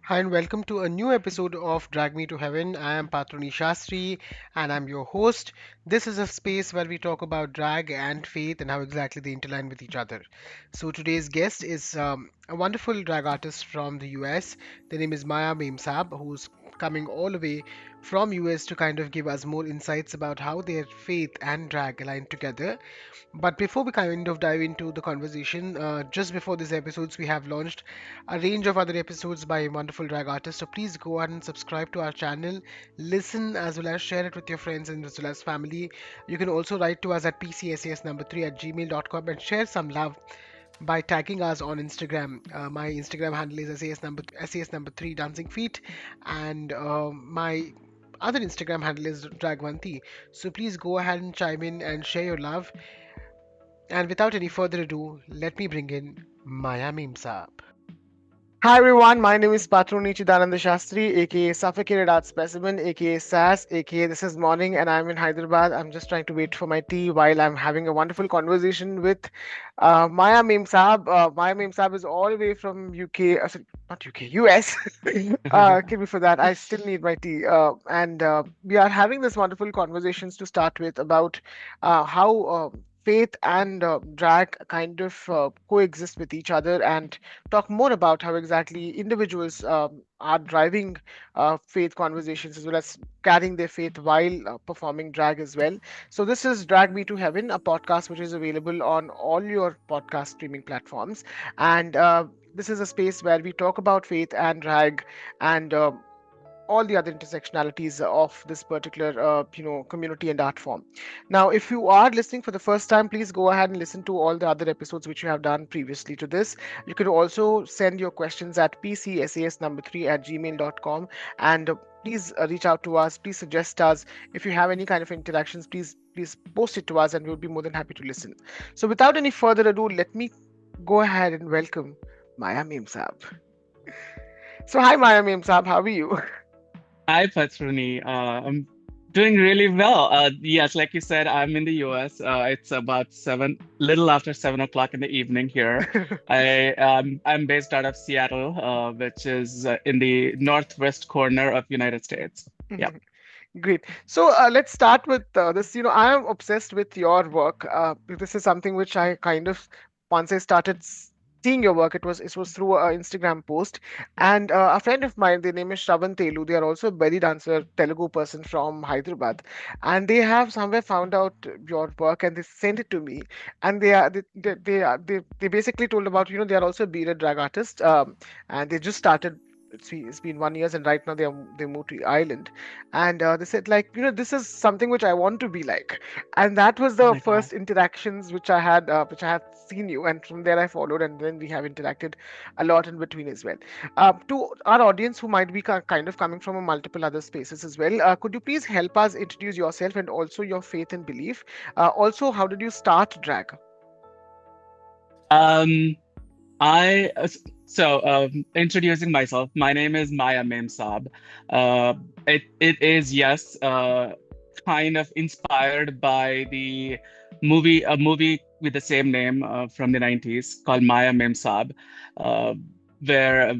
Hi and welcome to a new episode of Drag Me to Heaven. I am Patruni Shastri and I'm your host. This is a space where we talk about drag and faith and how exactly they intertwine with each other. So today's guest is a wonderful drag artist from the US. The name is Maya Mem Saab, who's coming all the way from US to kind of give us more insights about how their faith and drag align together. But before we kind of dive into the conversation, just before these episodes, we have launched a range of other episodes by wonderful drag artists. So please go ahead and subscribe to our channel, listen as well as share it with your friends and as well as family. You can also write to us at pcsas number 3 at gmail.com and share some love by tagging us on Instagram. My Instagram handle is SAS number 3 dancing feet, and my other Instagram handle is dragwanti. So please go ahead and chime in and share your love. And without any further ado, let me bring in Maya Mem Saab. Hi everyone, my name is Patruni Chidananda Shastri, aka Suffocated Art Specimen, aka SAS, aka This is Morning, and I'm in Hyderabad. I'm just trying to wait for my tea while I'm having a wonderful conversation with Maya Mem Saab. Maya Mem Saab is all the way from UK, sorry, not UK, US. Give me for that. I still need my tea. And we are having this wonderful conversations to start with about how faith and drag kind of coexist with each other and talk more about how exactly individuals are driving faith conversations as well as carrying their faith while performing drag as well. So, this is Drag Me to Heaven, a podcast which is available on all your podcast streaming platforms. And this is a space where we talk about faith and drag and all the other intersectionalities of this particular community and art form. Now if you are listening for the first time, please go ahead and listen to all the other episodes which you have done previously to this. You can also send your questions at pcsas number 3 at gmail.com, and please reach out to us, please suggest us. If you have any kind of interactions, please post it to us and we'll be more than happy to listen. So without any further ado, let me go ahead and welcome Maya Mem Saab. So hi Maya Mem Saab, how are you? Hi, Patruni. I'm doing really well. Yes, like you said, I'm in the US. It's about little after 7 o'clock in the evening here. I'm based out of Seattle, which is in the northwest corner of United States. Yeah. Great. So let's start with this. I am obsessed with your work. This is something which I kind of, once I started seeing your work, it was through an Instagram post, and a friend of mine, their name is Shravan Telu. They are also a belly dancer, Telugu person from Hyderabad, and they have somewhere found out your work and they sent it to me, and they basically told about they are also a bearded drag artist, and they just started. It's been 1 year and right now they moved to Ireland, and they said like this is something which I want to be like, and that was Oh the my God. first interactions which I had seen you, and from there I followed, and then we have interacted a lot in between as well. To our audience who might be kind of coming from a multiple other spaces as well, could you please help us introduce yourself and also your faith and belief? Also, how did you start drag? Um, I so Introducing myself, my name is Maya Mem Saab. Uh, it is, yes, kind of inspired by a movie with the same name from the 90s called Maya Mem Saab, uh, where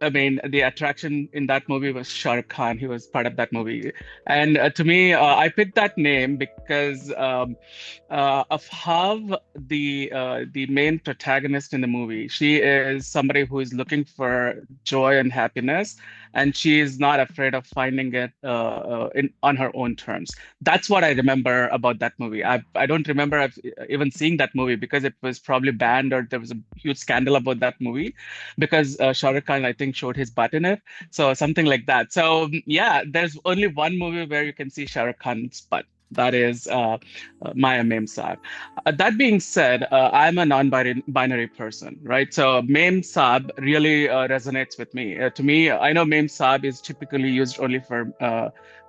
I mean the attraction in that movie was Shah Rukh Khan. He was part of that movie, and to me, I picked that name because of how the main protagonist in the movie. She is somebody who is looking for joy and happiness, and she is not afraid of finding it on her own terms. That's what I remember about that movie. I don't remember even seeing that movie because it was probably banned or there was a huge scandal about that movie because Shah Rukh Khan, I think, showed his butt in it. So something like that. So yeah, there's only one movie where you can see Shah Rukh Khan's butt. That is Maya Mem Saab. That being said, I'm a non-binary person, right? So Mem Saab really resonates with me. To me, I know Mem Saab is typically used only for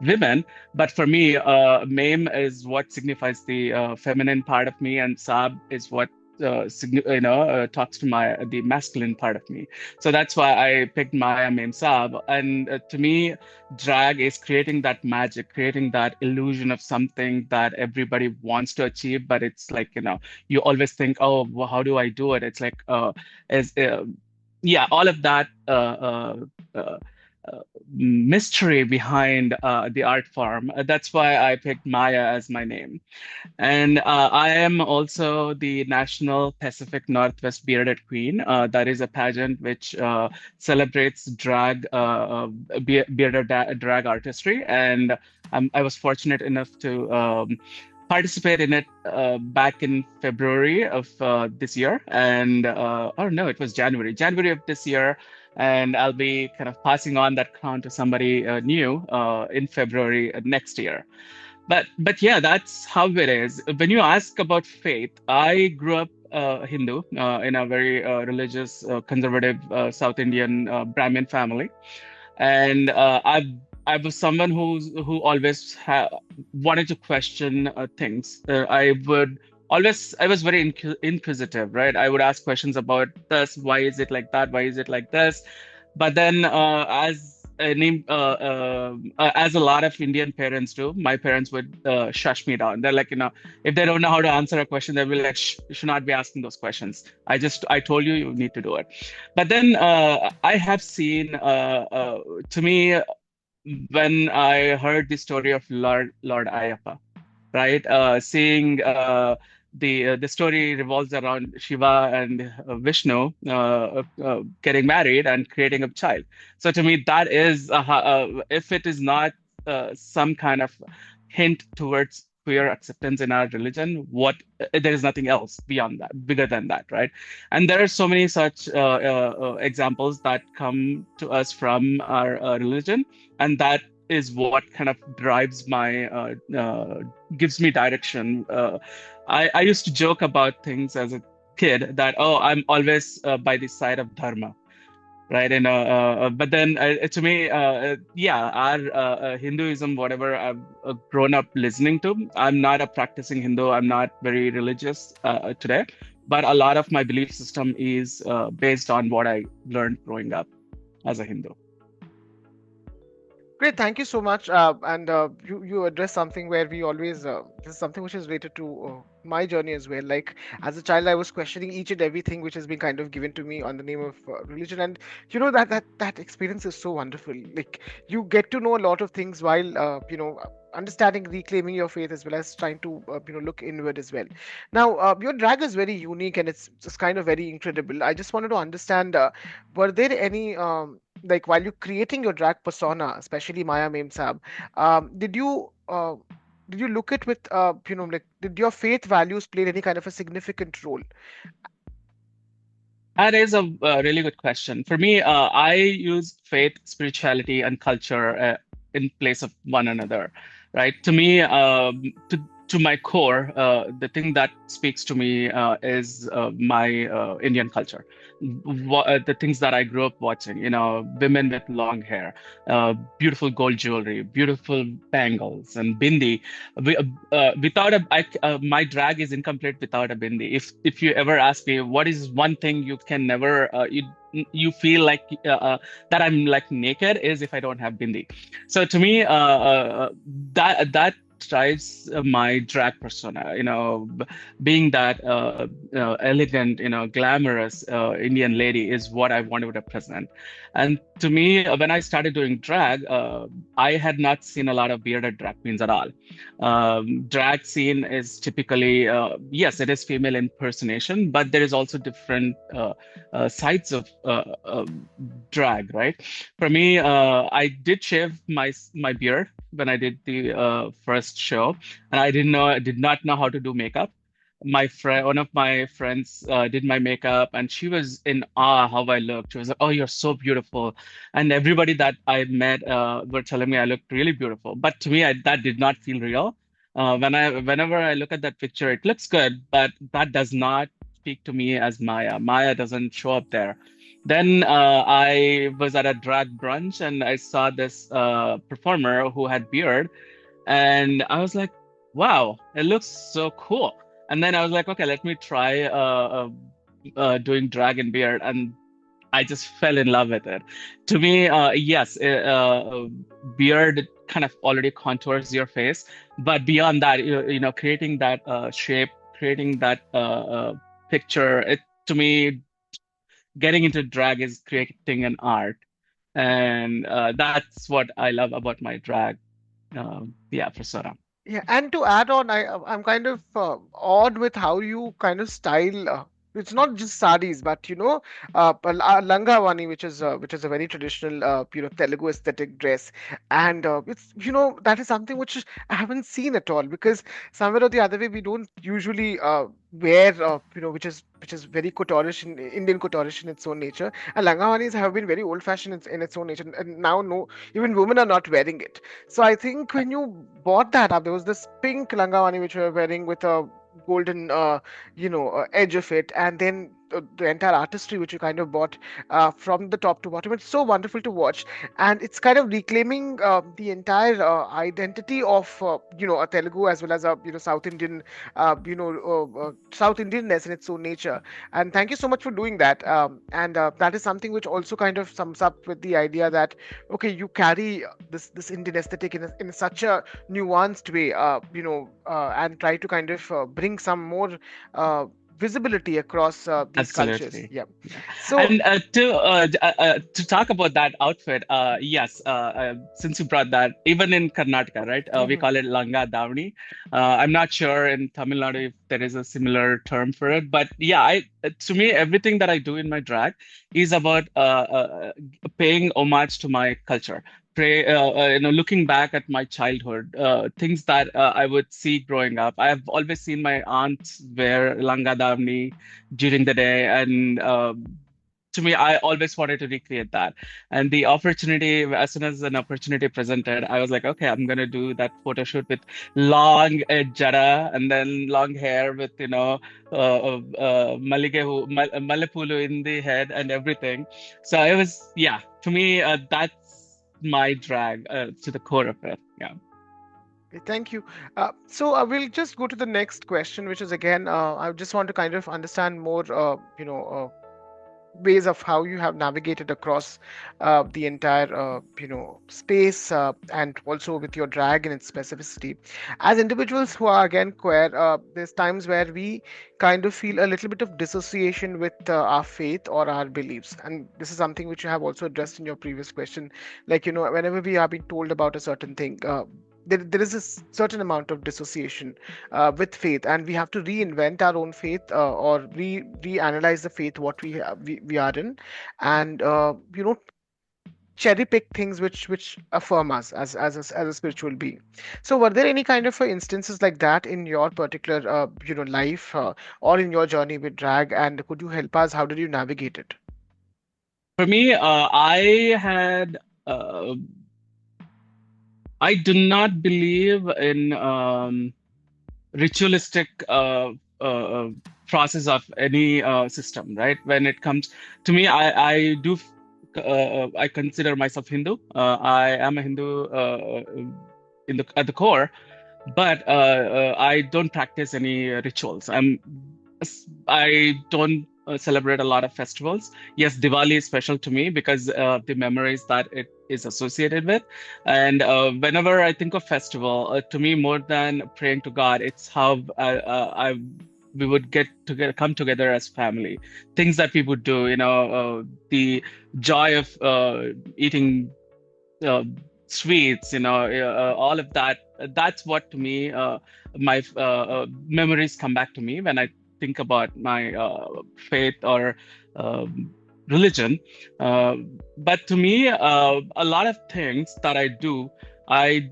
women, but for me, Mem is what signifies the feminine part of me, and Saab is what talks to the masculine part of me. So that's why I picked Maya Mem Saab. And to me, drag is creating that magic, creating that illusion of something that everybody wants to achieve, but it's like, you always think, oh, well, how do I do it? It's like, is yeah, all of that mystery behind the art form. That's why I picked Maya as my name. And I am also the National Pacific Northwest Bearded Queen. That is a pageant which celebrates bearded drag artistry. And I was fortunate enough to participate in it back in February of this year. And, oh no, it was January of this year. And I'll be kind of passing on that crown to somebody new in February next year. But yeah, that's how it is. When you ask about faith, I grew up Hindu in a very religious, conservative South Indian Brahmin family, and I was someone who always wanted to question things. I was very inquisitive, right? I would ask questions about this. Why is it like that? Why is it like this? But then, as a lot of Indian parents do, my parents would shush me down. They're like, if they don't know how to answer a question, they'll be like, Shh, you should not be asking those questions. I told you, you need to do it. But then I have seen, to me, when I heard the story of Lord Ayappa, right? Seeing the story revolves around Shiva and Vishnu getting married and creating a child. So to me, that is if it is not some kind of hint towards queer acceptance in our religion, what there is nothing else beyond that, bigger than that, right? And there are so many such examples that come to us from our religion, and that is what kind of drives my gives me direction. I used to joke about things as a kid that, oh, I'm always by the side of dharma, right? And but then to me, yeah, our Hinduism, whatever I've grown up listening to, I'm not a practicing Hindu. I'm not very religious today, but a lot of my belief system is based on what I learned growing up as a Hindu. Great, thank you so much. And you address something where we always this is something which is related to my journey as well. Like as a child, I was questioning each and everything which has been kind of given to me on the name of religion, and that experience is so wonderful. Like you get to know a lot of things while understanding, reclaiming your faith as well as trying to look inward as well. Now, your drag is very unique and it's just kind of very incredible. I just wanted to understand, were there any like while you're creating your drag persona, especially Maya Mem Saab, did you look at with like did your faith values play any kind of a significant role? That is a really good question. For me, I use faith, spirituality, and culture in place of one another, right? To me, to my core, the thing that speaks to me is my Indian culture. The things that I grew up watching, women with long hair, beautiful gold jewelry, beautiful bangles, and bindi. Without my drag is incomplete without a bindi. If you ever ask me what is one thing you can never you feel like that I'm like naked is if I don't have bindi. So to me, that drives my drag persona. Being that elegant, glamorous Indian lady is what I want to represent. And to me, when I started doing drag, I had not seen a lot of bearded drag queens at all. Drag scene is typically, yes, it is female impersonation, but there is also different sides of drag, right? For me, I did shave my beard when I did the first show, and I did not know how to do makeup. One of my friends did my makeup, and she was in awe how I looked. She was like, "Oh, you're so beautiful," and everybody that I met were telling me I looked really beautiful. But to me, that did not feel real. Whenever I look at that picture, it looks good, but that does not speak to me as Maya. Maya doesn't show up there. Then I was at a drag brunch and I saw this performer who had beard, and I was like, "Wow, it looks so cool." And then I was like, "Okay, let me try doing drag and beard," and I just fell in love with it. To me, yes, beard kind of already contours your face, but beyond that, creating that shape, creating that picture, to me, getting into drag is creating an art. And that's what I love about my drag, yeah, persona. Yeah, and to add on, I'm kind of awed with how you kind of style. It's not just saris, but langavani, which is a very traditional Telugu aesthetic dress, and it's that is something which I haven't seen at all, because somewhere or the other way we don't usually wear which is very couturish in Indian couturish in its own nature. And langavanis have been very old fashioned in its own nature, and now no, even women are not wearing it. So I think when you bought that up, there was this pink langawani which we were wearing with a golden, edge of it, and then the entire artistry which you kind of bought from the top to bottom. It's so wonderful to watch, and it's kind of reclaiming the entire identity of a Telugu as well as a South Indian, South Indianness in its own nature. And thank you so much for doing that. And that is something which also kind of sums up with the idea that okay, you carry this Indian aesthetic in such a nuanced way, and try to kind of bring some more visibility across these cultures. Absolutely. Yeah. Yeah. So. And to talk about that outfit, yes, since you brought that, even in Karnataka, right, we Mhm. call it langa davani. I'm not sure in Tamil Nadu if there is a similar term for it, but yeah, to me, everything that I do in my drag is about paying homage to my culture. Looking back at my childhood, things that I would see growing up. I have always seen my aunts wear langa davani during the day, and to me, I always wanted to recreate that. And the opportunity, as soon as an opportunity presented, I was like, okay, I'm gonna do that photo shoot with long jada and then long hair with malepulu in the head and everything. So it was, yeah, to me, that's my drag to the core of it. Yeah. Okay, thank you. So I will just go to the next question, which is again, I just want to kind of understand more, ways of how you have navigated across the entire space, and also with your drag and its specificity as individuals who are again queer. There's times where we kind of feel a little bit of dissociation with our faith or our beliefs, and this is something which you have also addressed in your previous question. Like, whenever we are being told about a certain thing, there is a certain amount of dissociation with faith, and we have to reinvent our own faith, or reanalyze the faith what we are in, and cherry pick things which affirm us as a spiritual being. So were there any kind of instances like that in your particular life, or in your journey with drag, and could you help us, how did you navigate it? For me, uh, I do not believe in ritualistic uh, process of any system, right? When it comes to me, I consider myself Hindu. I am a Hindu at the core, but I don't practice any rituals. I don't celebrate a lot of festivals. Yes, Diwali is special to me because the memories that it is associated with. And whenever I think of festival, to me, more than praying to God, it's how we would get together, come together as family. Things that we would do, the joy of eating uh, sweets, all of that. That's what to me, my memories come back to me when I think about my faith or religion. Uh, but to me, a lot of things that I do, I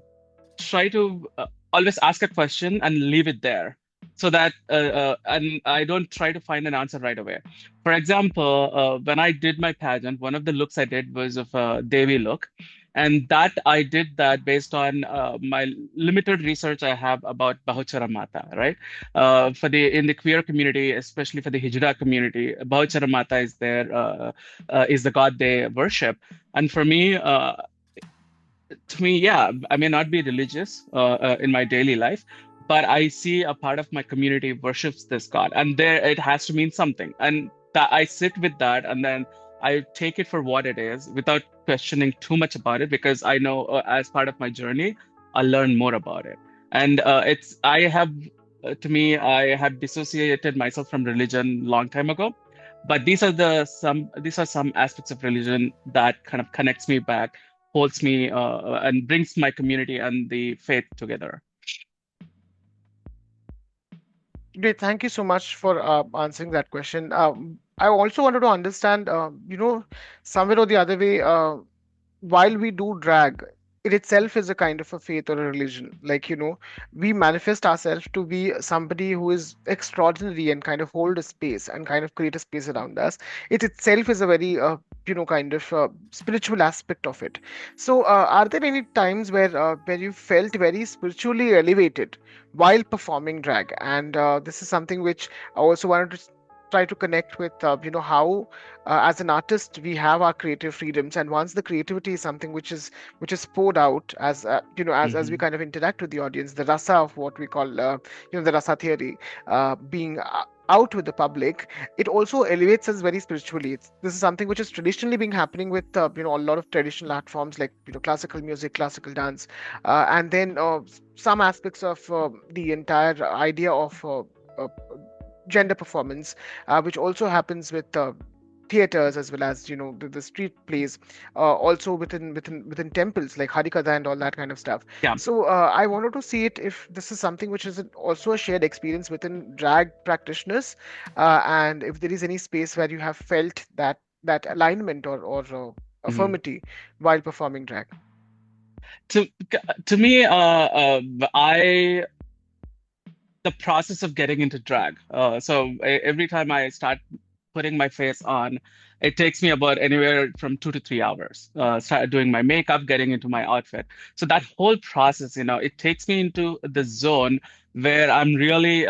try to always ask a question and leave it there so that and I don't try to find an answer right away. For example, when I did my pageant, one of the looks I did was of a Devi look, and that I did that based on my limited research I have about Bahuchara Mata, right? For the in the queer community, especially for the Hijra community, Bahuchara Mata is the god they worship, and for me, to me, yeah, I may not be religious in my daily life, but I see a part of my community worships this God, and there it has to mean something, and that I sit with that, and then I take it for what it is without questioning too much about it, because I know as part of my journey, I'll learn more about it. And it's I have to me, I have dissociated myself from religion long time ago, But these are some aspects of religion that kind of connects me back, holds me, and brings my community and the faith together. Great. Thank you so much for answering that question. I also wanted to understand, somewhere or the other way, while we do drag, it itself is a kind of a faith or a religion. Like, we manifest ourselves to be somebody who is extraordinary and kind of hold a space and kind of create a space around us. It itself is a very, kind of spiritual aspect of it. So, are there any times where you felt very spiritually elevated while performing drag? And this is something which I also wanted to try to connect with, how as an artist we have our creative freedoms, and once the creativity is something which is poured out as as we Hmm. kind of interact with the audience, the rasa of what we call the rasa theory being out with the public, it also elevates us very spiritually. This is something which is traditionally been happening with a lot of traditional art forms like classical music, classical dance, and then some aspects of the entire idea of uh, gender performance, which also happens with theaters, as well as the street plays, also within temples like harikatha and all that kind of stuff. Yeah. So I wanted to see it if this is something which is also a shared experience within drag practitioners, and if there is any space where you have felt that alignment or Hmm. affirmity while performing drag. To to me, I the process of getting into drag. Every time I start putting my face on, it takes me about anywhere from 2 to 3 hours. Start doing my makeup, getting into my outfit. So that whole process, it takes me into the zone where I'm really,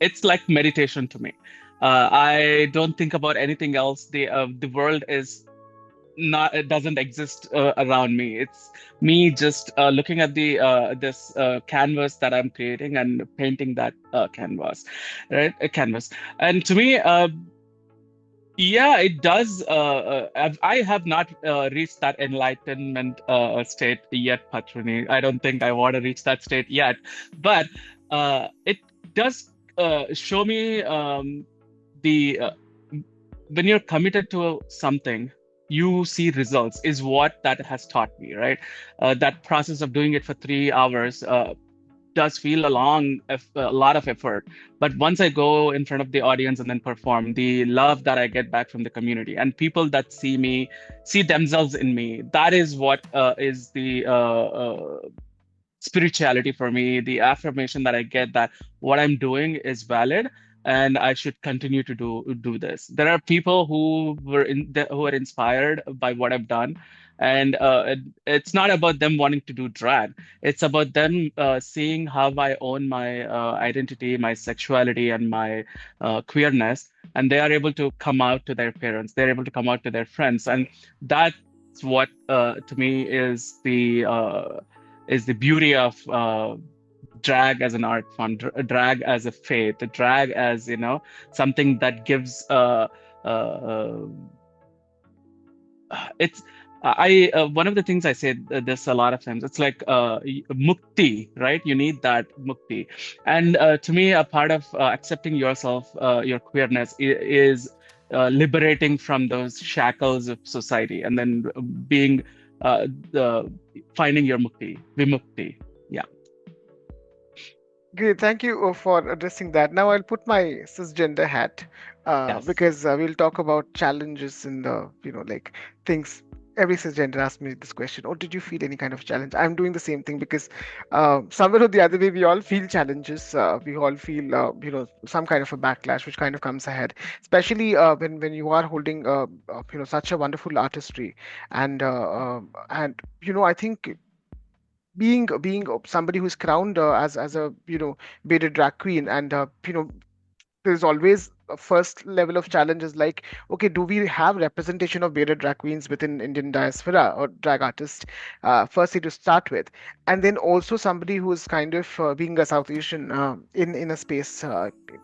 it's like meditation to me. I don't think about anything else. The world is not, it doesn't exist around me. It's me just looking at the this canvas that I'm creating and painting that canvas, right? A canvas. And to me, yeah, it does. I have not reached that enlightenment state yet, Patruni. I don't think I want to reach that state yet, but it does show me the when you're committed to something, you see results, is what that has taught me, right? That process of doing it for 3 hours does feel a lot of effort. But once I go in front of the audience and then perform, the love that I get back from the community and people that see me, see themselves in me, that is what is the spirituality for me, the affirmation that I get that what I'm doing is valid and I should continue to do this. There are people who are inspired by what I've done, and it's not about them wanting to do drag. It's about them seeing how I own my identity, my sexuality, and my queerness, and they are able to come out to their parents. They're able to come out to their friends, and that's what to me is the beauty of drag as an art form, drag as a faith, drag as something that gives uh, it's I one of the things I said this a lot of times. It's like mukti, right? You need that mukti, and to me, a part of accepting yourself, your queerness, is liberating from those shackles of society, and then being the finding your mukti, vimukti. Yeah. Great, thank you for addressing that. Now I'll put my cisgender hat, Yes. because we'll talk about challenges in the, like things. Every cisgender asks me this question: "Oh, did you feel any kind of challenge?" I'm doing the same thing because somewhere or the other way, we all feel challenges. We all feel, some kind of a backlash which kind of comes ahead, especially when you are holding, such a wonderful artistry, and I think being somebody who's crowned as a bearded drag queen, and there's always a first level of challenges like, okay, do we have representation of bearded drag queens within Indian diaspora or drag artists, firstly to start with, and then also somebody who is kind of being a South Asian in a space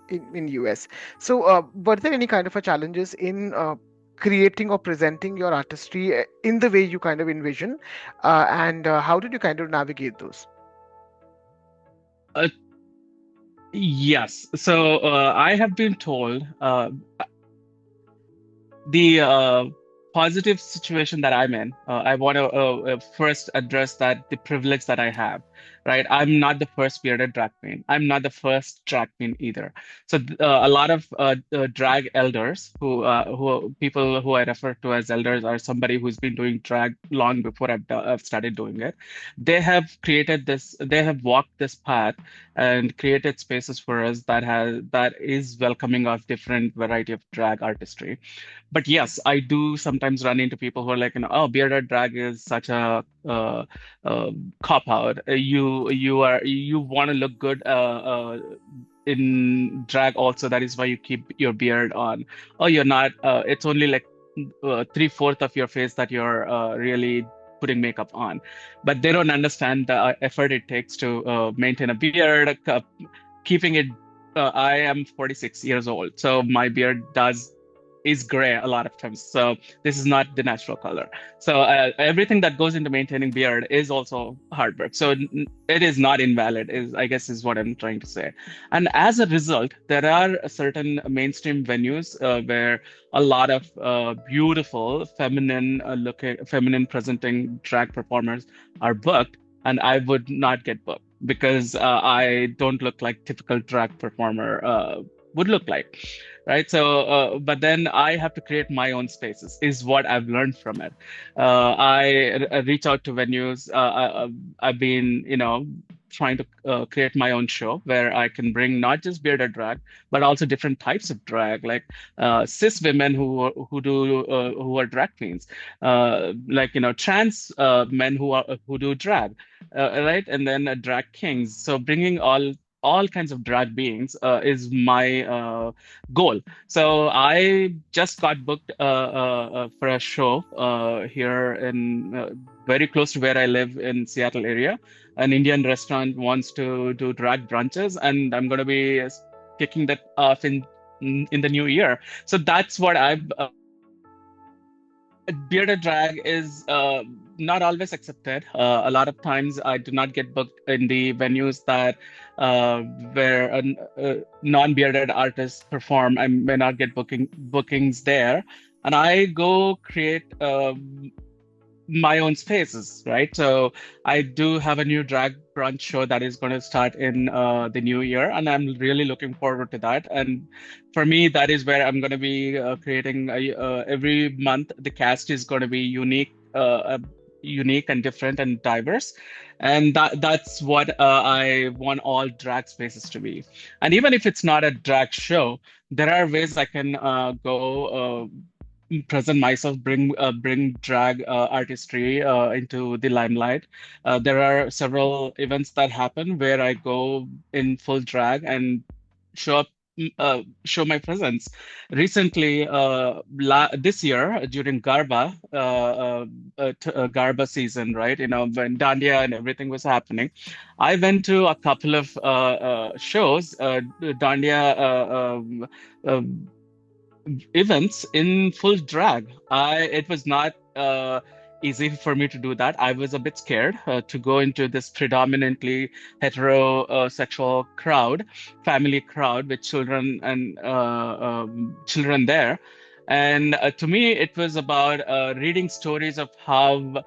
in US. So were there any kind of a challenges in creating or presenting your artistry in the way you kind of envision, and how did you kind of navigate those? Yes. So I have been told. the positive situation that I'm in, I want to first address that the privilege that I have, right? I'm not the first bearded drag queen. I'm not the first drag queen either. So a lot of drag elders, who people who I refer to as elders, are somebody who's been doing drag long before I've started doing it. They have created this. They have walked this path and created spaces for us that is welcoming of different variety of drag artistry. But yes, I do sometimes run into people who are like, oh, bearded drag is such a cop out. You want to look good in drag also. That is why you keep your beard on. Oh, you're not. It's only like three-fourth of your face that you're really putting makeup on. But they don't understand the effort it takes to maintain a beard, keeping it. I am 46 years old, so my beard does is gray a lot of times. So this is not the natural color. So everything that goes into maintaining beard is also hard work. So it is not invalid, is I guess is what I'm trying to say. And as a result, there are certain mainstream venues where a lot of beautiful feminine presenting drag performers are booked, and I would not get booked because I don't look like typical drag performer would look like, right? So, but then I have to create my own spaces, is what I've learned from it. I reach out to venues. I've been, trying to create my own show where I can bring not just bearded drag, but also different types of drag, like cis women who are drag queens, like trans men who do drag, right? And then drag kings. So bringing all kinds of drag beings is my goal. So I just got booked for a show here in very close to where I live in Seattle area. An Indian restaurant wants to do drag brunches, and I'm going to be kicking that off in the new year. So that's what I've bearded drag is not always accepted. A lot of times, I do not get booked in the venues that where non-bearded artists perform. I may not get bookings there, and I go create my own spaces, right? So I do have a new drag brunch show that is going to start in the new year, and I'm really looking forward to that. And for me, that is where I'm going to be creating every month. The cast is going to be unique and different and diverse, and that's what I want all drag spaces to be. And even if it's not a drag show, there are ways I can go. Present myself, bring drag artistry into the limelight. There are several events that happen where I go in full drag and show up, show my presence. Recently, this year during Garba season, right? When Dandiya and everything was happening, I went to a couple of shows, Dandiya. Events in full drag. It was not easy for me to do that. I was a bit scared to go into this predominantly heterosexual crowd, family crowd with children and children there. And to me, it was about reading stories of how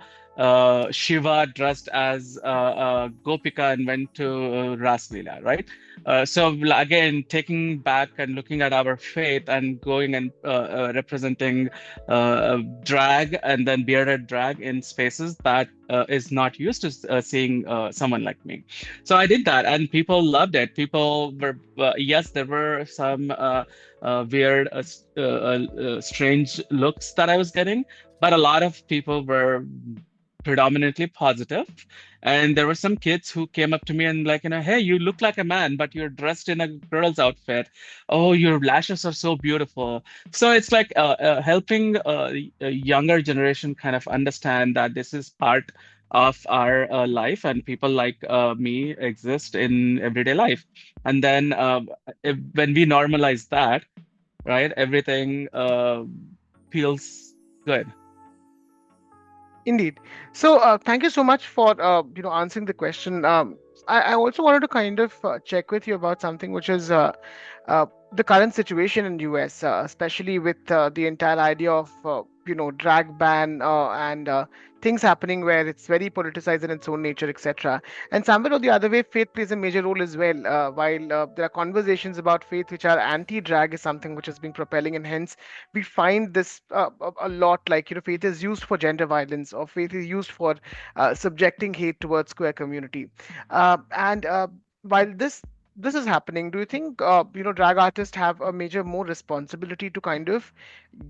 Shiva dressed as Gopika and went to Ras Leela, right? So again, taking back and looking at our faith and going and representing drag and then bearded drag in spaces that is not used to seeing someone like me. So I did that, and people loved it. People were yes, there were some weird, strange looks that I was getting, but a lot of people were predominantly positive. And there were some kids who came up to me and like, hey, you look like a man, but you're dressed in a girl's outfit. Oh, your lashes are so beautiful. So it's like helping a younger generation kind of understand that this is part of our life, and people like me exist in everyday life. And then when we normalize that, right, everything feels good. Indeed. So, thank you so much for answering the question. I also wanted to kind of check with you about something which is the current situation in US, especially with the entire idea of drag ban and things happening where it's very politicized in its own nature, etc. And somewhere or the other way, faith plays a major role as well. While there are conversations about faith which are anti-drag, is something which has been propelling, and hence we find this a lot, like faith is used for gender violence, or faith is used for subjecting hate towards queer community, and while this is happening, do you think drag artists have a major more responsibility to kind of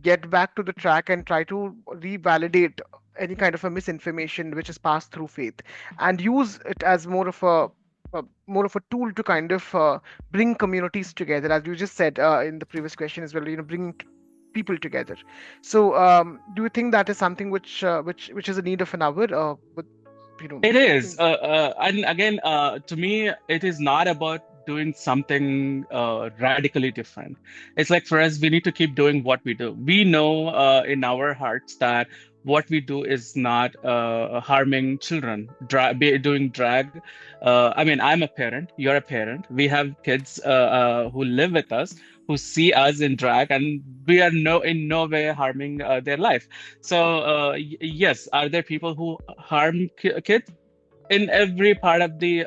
get back to the track and try to revalidate any kind of a misinformation which is passed through faith, and use it as more of a tool to kind of bring communities together, as you just said in the previous question as well, bringing people together. So do you think that is something which is a need of an hour, with you know It is, and again, to me, it is not about doing something radically different. It's like for us, we need to keep doing what we do. We know in our hearts that what we do is not harming children. Doing drag. I mean, I'm a parent. You're a parent. We have kids who live with us, who see us in drag, and we are in no way harming their life. So yes, are there people who harm kids? In every part of the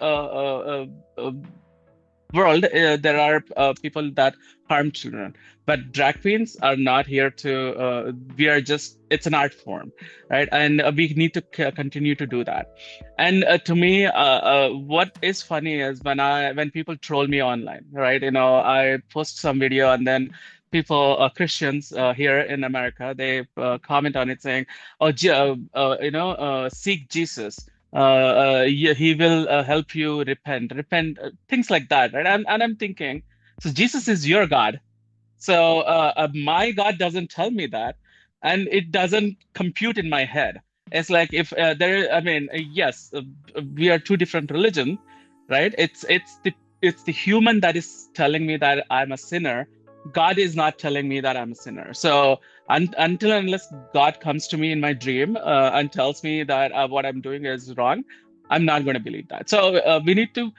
world, there are people that harm children. But drag queens are not here to, we are just, it's an art form, right? And we need to continue to do that. And to me, what is funny is when people troll me online, right? I post some video and then people, Christians here in America, they comment on it saying, oh, seek Jesus. Yeah, he will help you repent, things like that, right? And I'm thinking, so Jesus is your God. So my God doesn't tell me that, and it doesn't compute in my head. It's like if I mean, yes, we are two different religions, right? It's the human that is telling me that I'm a sinner. God is not telling me that I'm a sinner. So until and unless God comes to me in my dream and tells me that what I'm doing is wrong, I'm not going to believe that. So we need to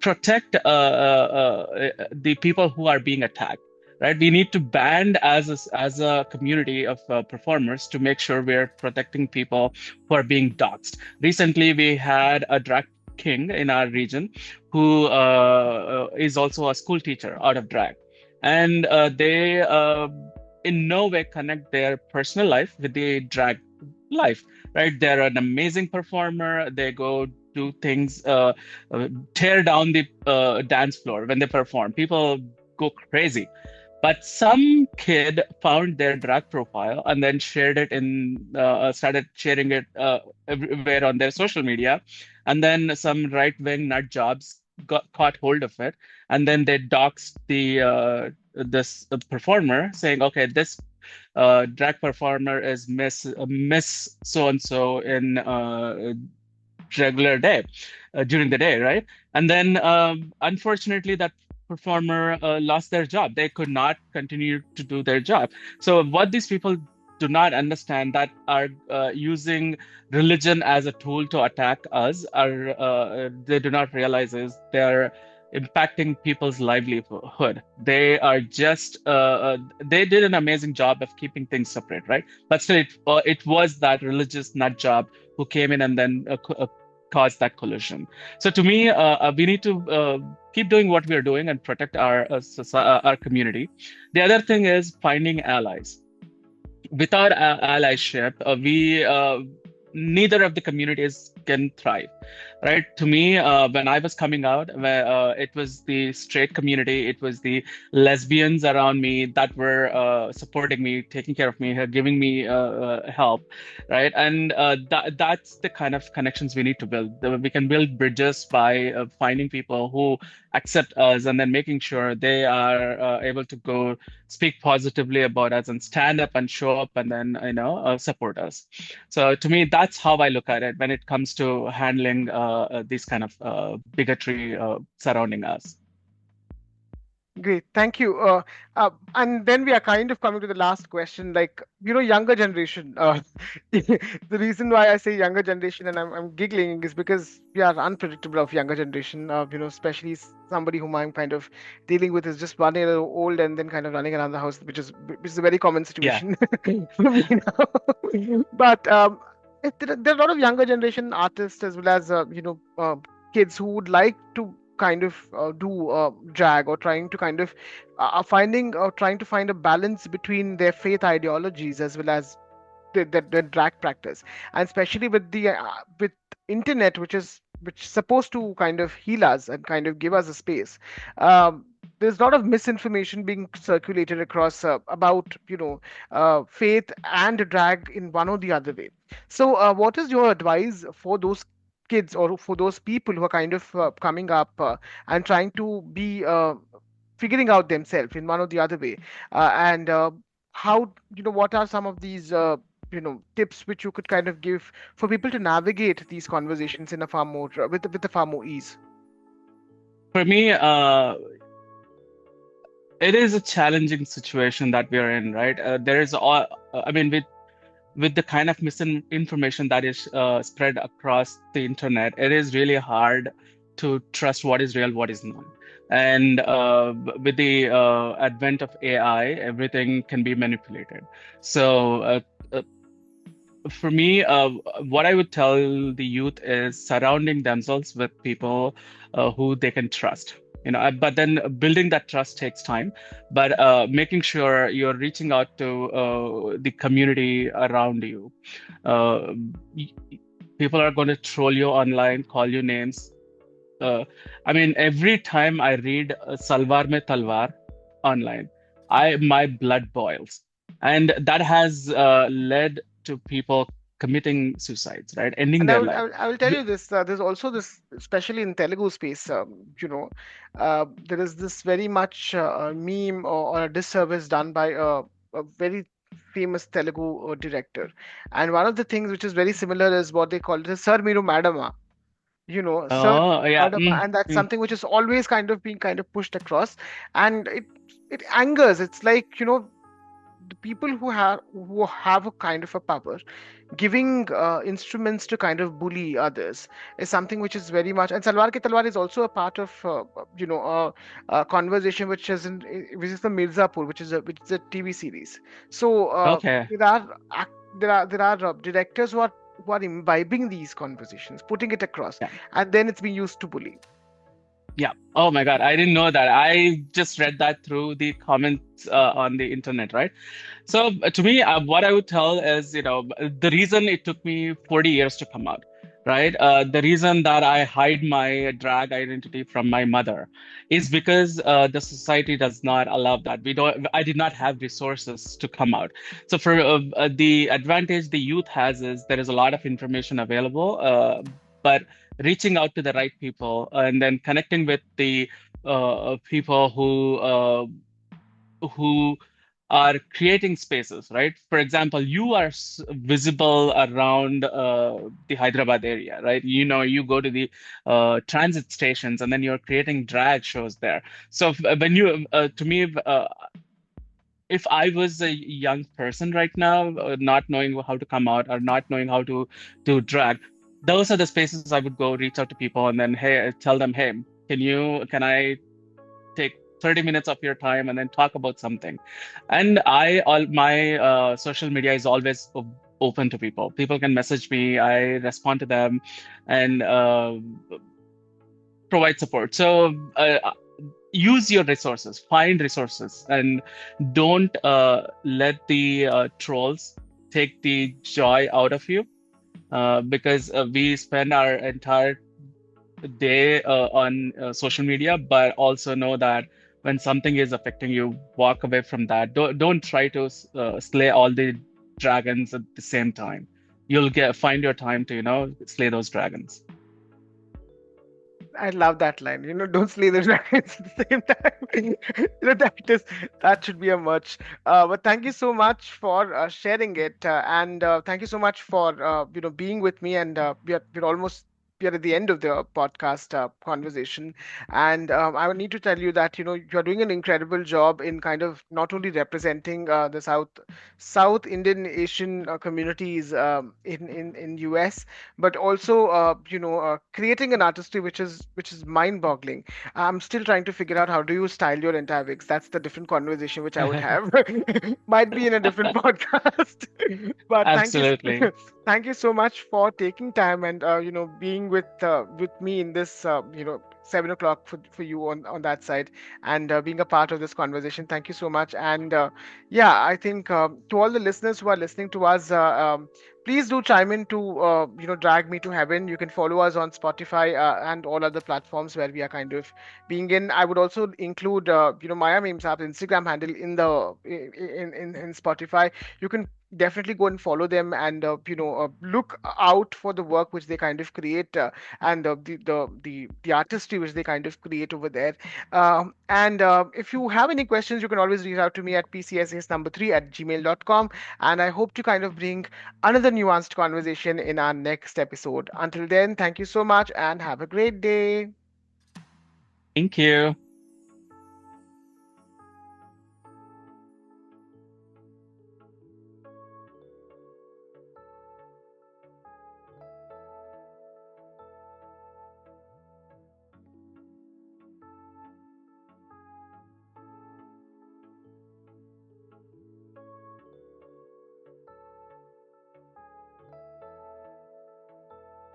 protect the people who are being attacked, right? We need to band as a community of performers to make sure we're protecting people who are being doxxed. Recently, we had a drag king in our region who is also a school teacher out of drag, and they in no way connect their personal life with the drag life, right? They're an amazing performer. They go do things, uh, tear down the dance floor when they perform. People go crazy. But some kid found their drag profile and then started sharing it everywhere on their social media. And then some right-wing nut jobs got caught hold of it, and then they doxed this performer, saying, "Okay, this drag performer is Miss so and so in regular day during the day, right?" And then unfortunately that performer lost their job. They could not continue to do their job. So what these people do not understand, that are using religion as a tool to attack us, are they do not realize is they're impacting people's livelihood. They are just they did an amazing job of keeping things separate, right? But still it was that religious nut job who came in and then cause that collision. So to me, we need to keep doing what we are doing and protect our community. The other thing is finding allies. Without allyship, we neither of the communities can thrive, right? To me, when I was coming out, it was the straight community, it was the lesbians around me that were supporting me, taking care of me, giving me help, right? And that's the kind of connections we need to build. We can build bridges by finding people who accept us and then making sure they are able to go speak positively about us and stand up and show up and then support us. So to me, that's how I look at it when it comes to handling these kind of bigotry surrounding us. Great, thank you. And then we are kind of coming to the last question, like, younger generation. The reason why I say younger generation and I'm giggling is because we are unpredictable of younger generation. Especially somebody whom I'm kind of dealing with is just 1 year old and then kind of running around the house, which is a very common Yeah. situation for me now. But there are a lot of younger generation artists as well as kids who would like to kind of do drag or trying to kind of finding or trying to find a balance between their faith ideologies as well as the drag practice, and especially with internet, which is supposed to kind of heal us and kind of give us a space. There's a lot of misinformation being circulated across about faith and drag in one or the other way. So what is your advice for those kids or for those people who are kind of coming up and trying to be figuring out themselves in one or the other way, and how what are some of these tips which you could kind of give for people to navigate these conversations in a far more with a far more ease? For me, it is a challenging situation that we are in, right? There is all, I mean, with the kind of misinformation that is spread across the internet, it is really hard to trust what is real, what is not. And with the advent of AI, everything can be manipulated. So uh, for me, what I would tell the youth is surrounding themselves with people who they can trust. But then building that trust takes time. But making sure you're reaching out to the community around you. Uh, y- People are going to troll you online, call you names. Uh, I mean, every time I read Salwar Mein Talwar online, I my blood boils, and that has led to people committing suicides, right, ending And I their will, I life. will, I will tell you this. There's also this, especially in Telugu space. There is this very much meme or a disservice done by a very famous Telugu director. And one of the things which is very similar is what they call it as Sir Miru Madama. Sir Oh yeah. Madama, and that's something which is always kind of being kind of pushed across, and it angers. It's like the people who have a kind of a power giving instruments to kind of bully others is something which is very much, and Salwar Ke Talwar is also a part of a conversation which is the Mirzapur, which is a TV series. So Okay. there are directors who are imbibing these conversations, putting it across, Yeah. and then it's being used to bully. Yeah. Oh my God, I didn't know that. I just read that through the comments on the internet, right? So to me, what I would tell is, the reason it took me 40 years to come out, right? The reason that I hide my drag identity from my mother is because the society does not allow that. I did not have resources to come out. So for the advantage the youth has is there is a lot of information available, but reaching out to the right people and then connecting with the people who are creating spaces, right? For example, you are visible around the Hyderabad area, right? You go to the transit stations and then you're creating drag shows there. So when to me, if I was a young person right now, not knowing how to come out or not knowing how to do drag, those are the spaces I would go reach out to people and then, hey, tell them, hey, can I take 30 minutes of your time and then talk about something. And all my social media is always open to people. People can message me, I respond to them, and provide support. So use your resources, find resources, and don't let the trolls take the joy out of you. Because we spend our entire day on social media, but also know that when something is affecting you, walk away from that. Don't try to slay all the dragons at the same time. You'll find your time to slay those dragons. I love that line. Don't slay the dragons at the same time. That should be a much. But thank you so much for sharing it, and thank you so much for being with me. And we're we are at the end of the podcast conversation, and I would need to tell you that you're doing an incredible job in kind of not only representing the South Indian Asian communities in US, but also creating an artistry which is mind-boggling. I'm still trying to figure out how do you style your entire wigs. That's the different conversation which I would have. Might be in a different podcast. But Absolutely. thank you so much for taking time and being with me in this 7 o'clock for you on that side, and being a part of this conversation. Thank you so much. And yeah, I think to all the listeners who are listening to us, please do chime in to drag me to heaven. You can follow us on Spotify and all other platforms where we are kind of being in. I would also include Maya Mem Saab's Instagram handle in the in Spotify. You can definitely go and follow them, and look out for the work which they kind of create, and the artistry which they kind of create over there. And if you have any questions, you can always reach out to me at pcss3@gmail.com, and I hope to kind of bring another nuanced conversation in our next episode. Until then, thank you so much and have a great day. Thank you.